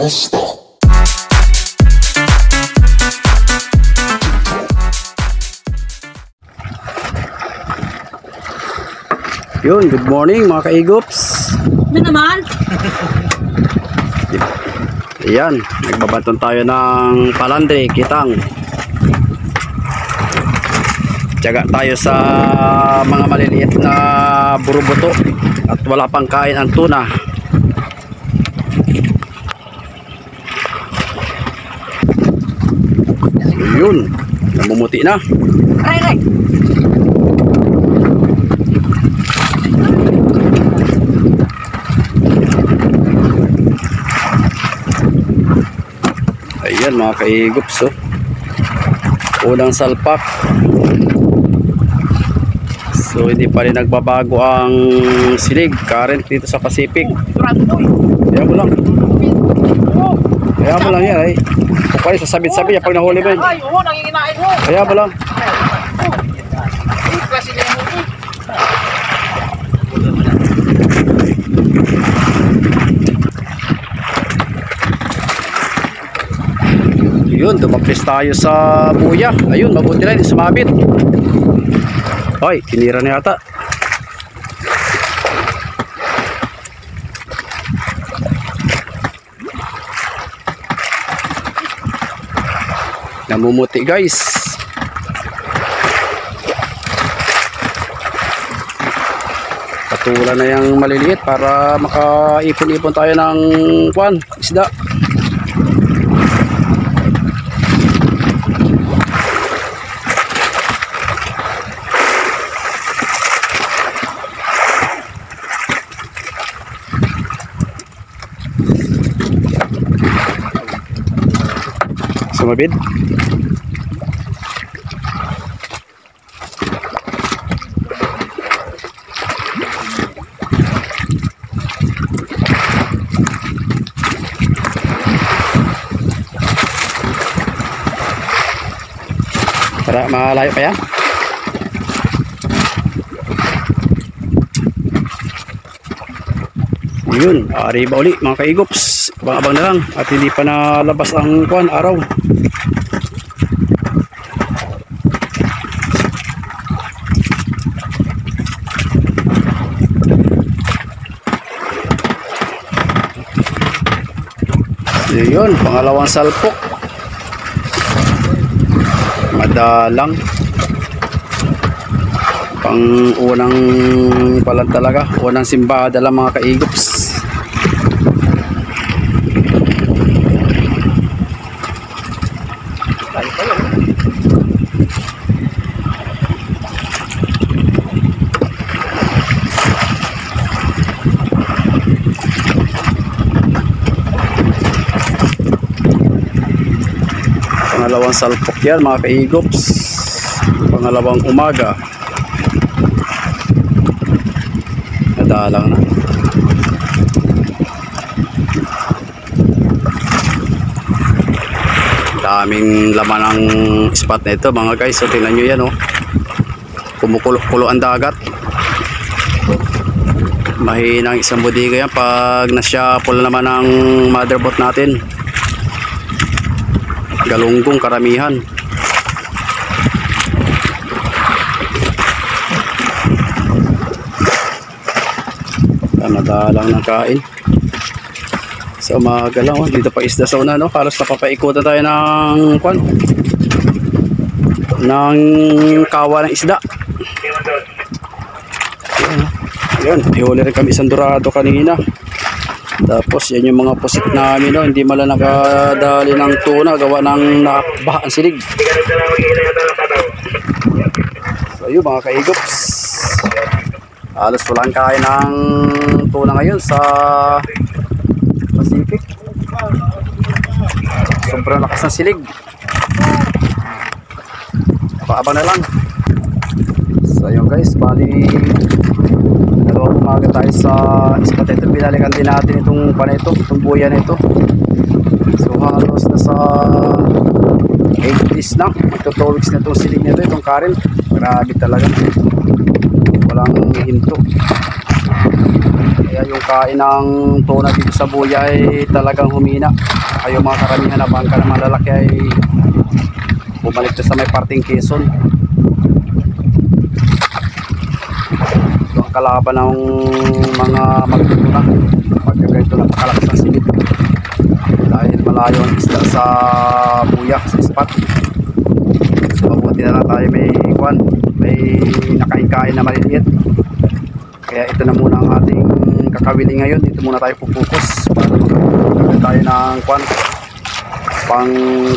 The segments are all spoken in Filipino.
Presto. Yun, good morning mga kaigops. Ano naman? Ayan, nagbabanton tayo ng palandre, kitang. Tiyaga tayo sa mga maliliit na burubuto at wala pang kain ang tuna. Yun, namumuti na. Ay. Ayan mga kaigops, oh. Unang salpak. So hindi pa rin nagbabago ang silig, current dito sa Pacific. Kaya mo lang. Kaya mo lang yan ay. Kung kayo sasabit-sabit yan pag nahuli mo yun. Ay, oo, nanginginain mo. Kaya mo lang. Klase na yung muti. Yun, dumapis tayo sa buya. Ayun, mabuti na, hindi sumabit. Ay, tinira na yata. Namumuti guys. Patulan na yung maliliit para makaipon-ipon tayo ng isda. Sumabid. Para malayo pa yan. Yun, arriba uli mga kaigops. Abang-abang na lang at hindi pa nalabas ang araw. Yun, pangalawang salpok. Madalang. Pang unang palan talaga, unang simbada lang mga kaigops. Pangalawang salpok yan mga kaigops. Pangalawang umaga. Nadalang na. Daming laman ang spot na ito mga guys. So tingnan nyo yan, oh. Kumukulo ang dagat. Mahinang isang budiga yan pag nasya-pull naman ang motherboard natin. Galunggong karamihan. Madalang ng kain sa umaga lang, oh. Dito pa isda sa una, no? Halos napapaikutan tayo ng ng kawa ng isda. Ayun, ihuli rin kami isang dorado kanina. Tapos yan yung mga pusit namin, no? Hindi mala nakadali ng tuna, gawa ng nakabaha ang silig. So yun mga kaigops, halos walang kain ng tuna ngayon sa Pacific. Sobrang lakas ng silig. Paabang na lang. So yun guys, bali dalawang umaga tayo sa spot ito. Binalikan din natin itong panito, itong buya na ito. So halos na sa 8 days na, ito 2 weeks na itong silig nito, itong current. Grabe talaga, walang hinto. Kaya yung kain ng tuna dito sa buya ay talagang humina. Ay yung mga karamihan na bangka ng malalaki ay bumalik sa may parting Quezon. Ito ang kalaban ng mga magtutuna pagka ganito napakalakas ng silid. Dahil malayo ang isda sa buya, sa spot. So mabuti na lang tayo may nakain-kain na maliliit. Kaya ito na muna ang ating kakawili ngayon. Dito muna tayo pupukus para magkakaroon tayo ng pang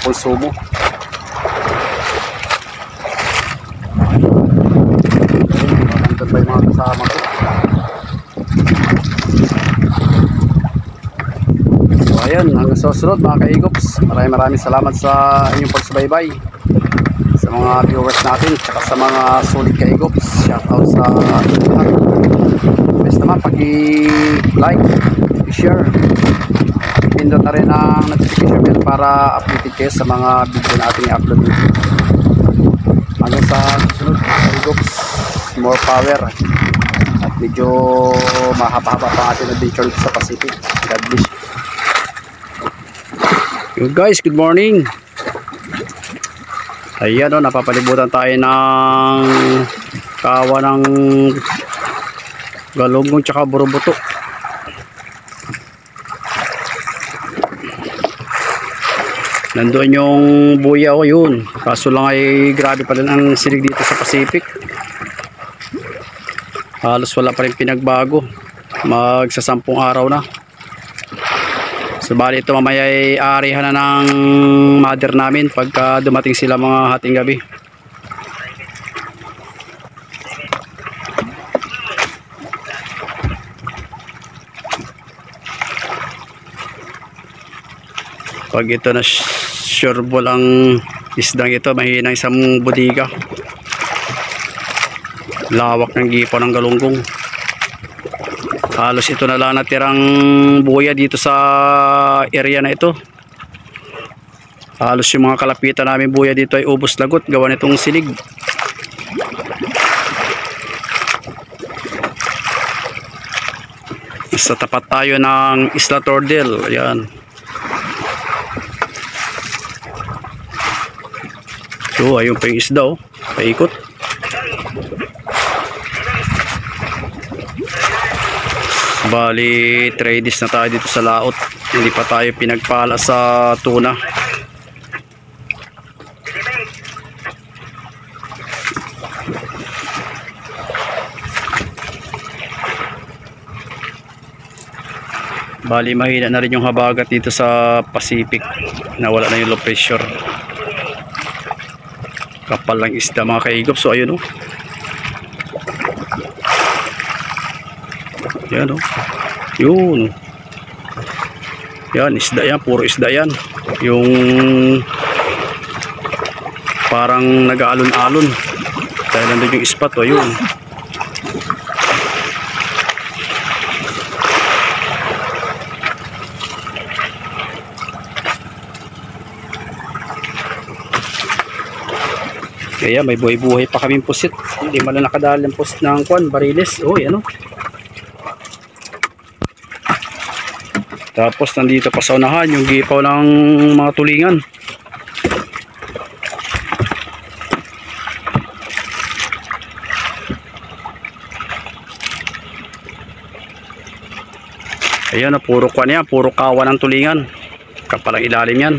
konsumo. Nandun pa yung mga kasama ko. So ayan, hanggang sa susunod mga ka-Egops. Maraming salamat sa inyong pagsubaybay, sa mga viewers natin, tsaka sa mga solid ka-Egops. Shoutout sa lahat. Best naman paki-like, i-share, pindot na rin ang notification bell para updated kayo sa mga video na ating i-upload dito. Hanggang sa susunod ka-Egops, more power at medyo mahaba-haba pa ating adventure sa Pacific. God bless you guys, good morning. Ayan o, napapalibutan tayo ng kawa ng galunggong tsaka burubuto. Nandoon yung buya o yun, kaso lang ay grabe pa rin ang silig dito sa Pacific. Halos wala pa rin pinagbago, magsasampung araw na. So bali ito mamaya ay aarihan na ng mother namin pagka dumating sila mga hating gabi. Pag ito na sureball ang isdang ito, mahina isang budiga. Lawak ng gipo ng galunggong. Halos ito na lang natirang buya dito sa area na ito. Halos yung mga kalapitan namin buya dito ay ubos lagot gawa nitong silig. Sa tapat tayo ng Isla Tordel. Ayan. So ayun pa yung isda oh, paikot. Bali 3 days na tayo dito sa laot, hindi pa tayo pinagpala sa tuna. Bali mahina na rin yung habagat dito sa Pacific, nawala na yung low pressure. Kapal lang isda mga ka-Egops. So ayun oh, yan oh, yun yan, isda yan, puro isda yan, yung parang nag-aalon-alon dahil nandun yung spot oh, yun. Kaya may buhay-buhay pa kaming pusit. Hindi man lang nakadali ang pusit ng bariles. Oh, yan oh. Tapos nandito pa sa unahan yung gipaw ng mga tulingan. Ayan, puro kwan yan, puro kawa ng tulingan. Kapal ang ilalim yan.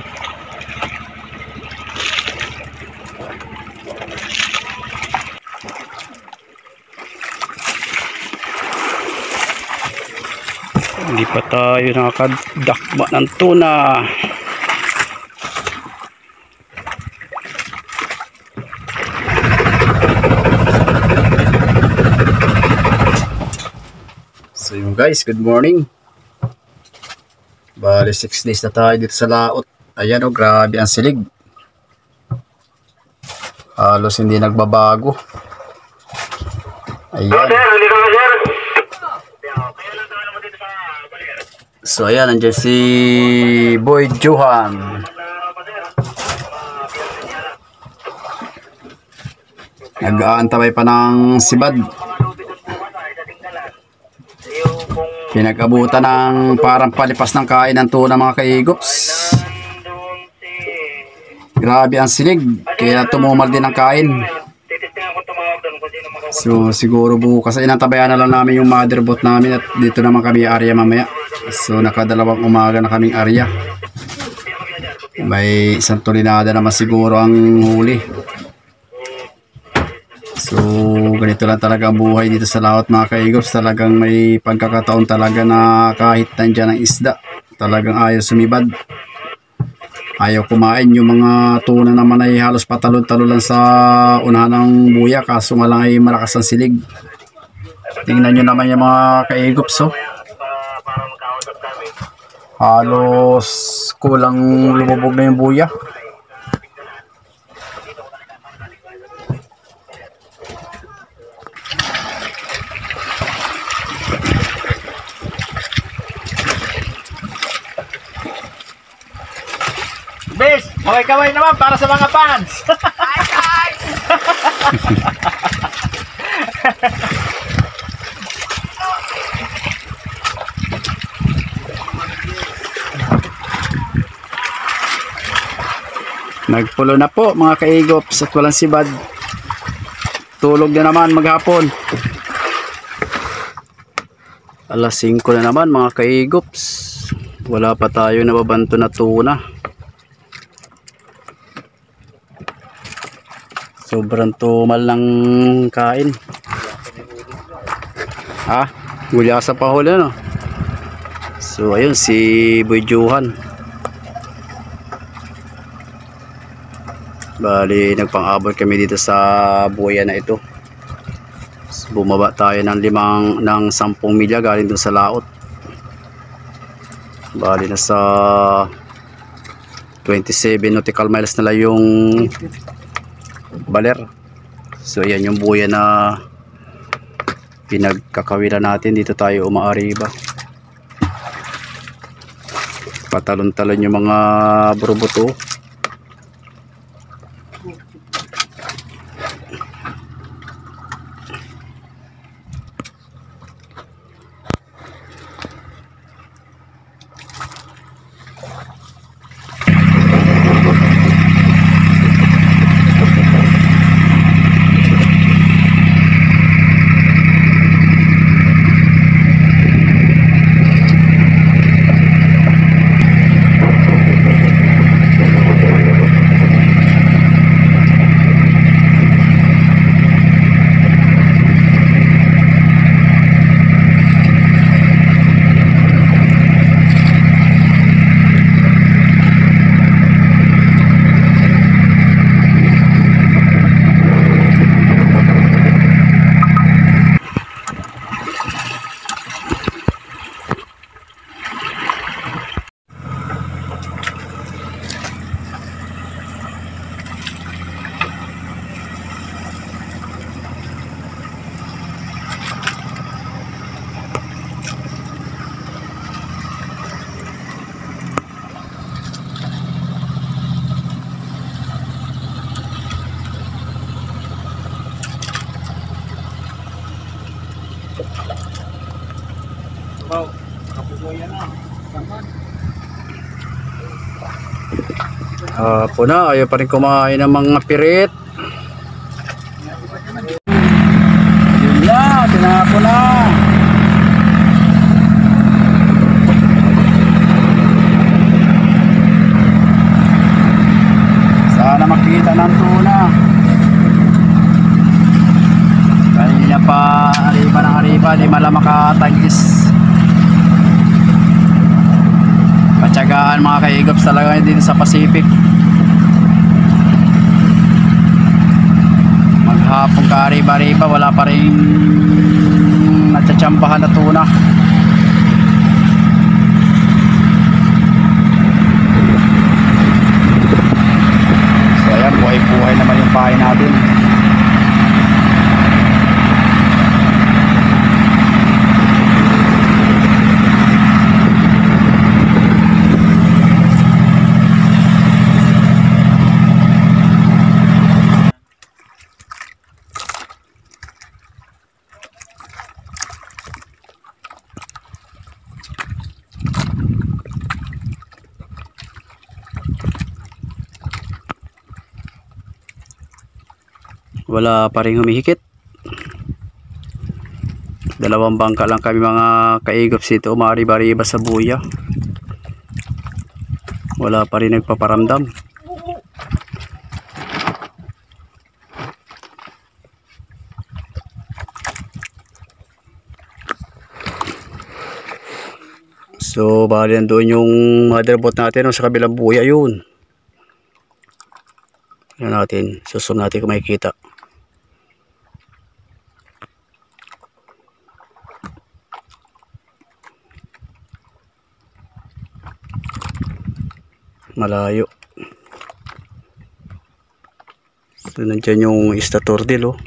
Hindi pa tayo nakakadakba ng tuna. So yun guys, good morning. Bali 6 days na tayo dito sa laot. Ayan o, grabe ang silig. Halos hindi nagbabago. Ayan. So ayan, nandiyan si Boy Johan. Nag-aantabay pa ng sibad. Yung kung Pinag-abutan ng parang palipas ng kain ng tuna mga kaigops. Grabe ang sinig, kaya tumumal din ang kain. So siguro bukas ay inantabayan na lang namin yung motherboard namin at dito naman kami area mamaya. So nakadalawang umaga na kaming area. May isang tulinada naman siguro ang huli. So ganito lang talaga ang buhay dito sa laot mga kaigops. Talagang may pagkakataon talaga na kahit nandyan ang isda, talagang ayaw sumibad, ayaw kumain. Yung mga tuna naman ay halos patalon-talon lang sa unahan ng buya, kaso nga lang ay malakas ang silig. Tingnan nyo naman yung mga kaigops, oh. Halos kulang lumubog na yung buya. Bes, kaway-kaway naman para sa mga fans. Nagpulo na po mga kaigops at walang sibad. Tulog na naman maghapon. Alas 5 na naman mga kaigops. Wala pa tayo nababanto na tuna. Sobrang tumal ng kain. Ha? Gulyasa pa huli, no? So ayun si Boy Johan. Bali nagpang-abot kami dito sa buya na ito. So, bumaba tayo ng 10 milya galing doon sa laot. Bali na sa 27 nautical miles na lang yung baler. So yan yung buya na pinagkakawilan natin. Dito tayo umaariba. Patalon-talon yung mga burubuto. Wow, kapugoyan na. Saman. Hapon na, ayaw pa rin kumain ng mga pirit. Yun na, tinapon na. Sana makita ng tuna. Kanina pa ariba ng ariba, di mala makatagis. Patsagaan mga kaigops talaga dito sa Pacific. Maghapong ka ariba-ariba, wala pa rin natsatsambahan na tuna. So ayan, buhay-buhay naman yung pahay natin. wala pa rin humihikit. Dalawang bangka lang kami mga kaigops dito, umari-bariba sa buya. Wala pa rin nagpaparamdam. So bali doon yung motherboard natin sa kabilang buya yun. Yan natin, susum natin kung makikita. Malayo. So nandiyan yung istatordil oh.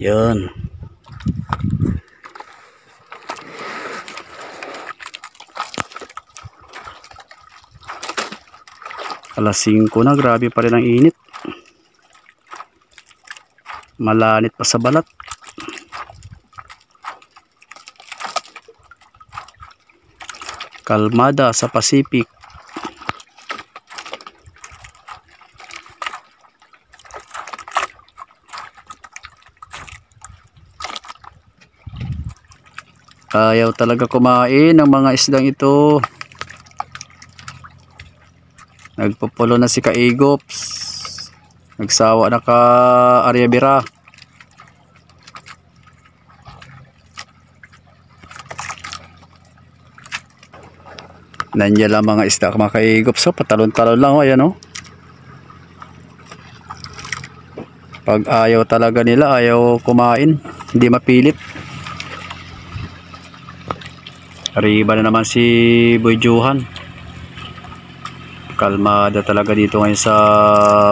Yan. Alas 5 na, grabe pa rin ang init. Malanit pa sa balat. Kalmada sa Pacific. Ayaw talaga kumain ng mga isdang ito. Nagpupulo na si Kaigops. Nagsawa na ka Aryabira. Nandiyan lang mga isda mga Kaigops. So, patalon-talon lang. Ayan o. Pag ayaw talaga nila, ayaw kumain. Hindi mapilit. Arriba na naman si Boy Johan. Kalmada talaga dito ngayon sa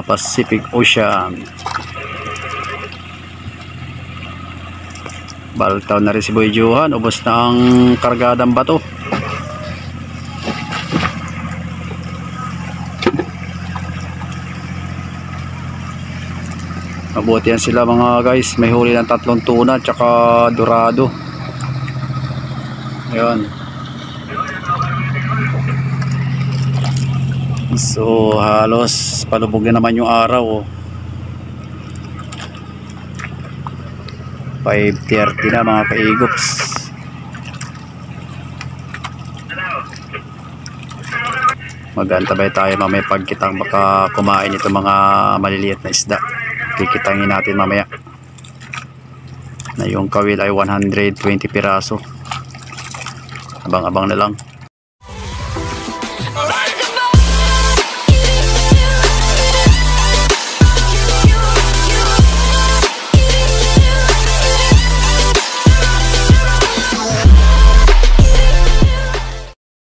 Pacific Ocean. Baltaw na rin si Boy Johan. Ubos na ang kargadang bato. Mabuti yan sila mga guys. May huli ng 3 tuna tsaka dorado. Ayan. So halos palubog na naman yung araw oh. 5:30 na mga Kaigops. Magantabay tayo mamaya pagkitang baka kumain ito mga maliliit na isda. Kikitangin natin mamaya na yung kawil ay 120 piraso. Abang-abang na lang.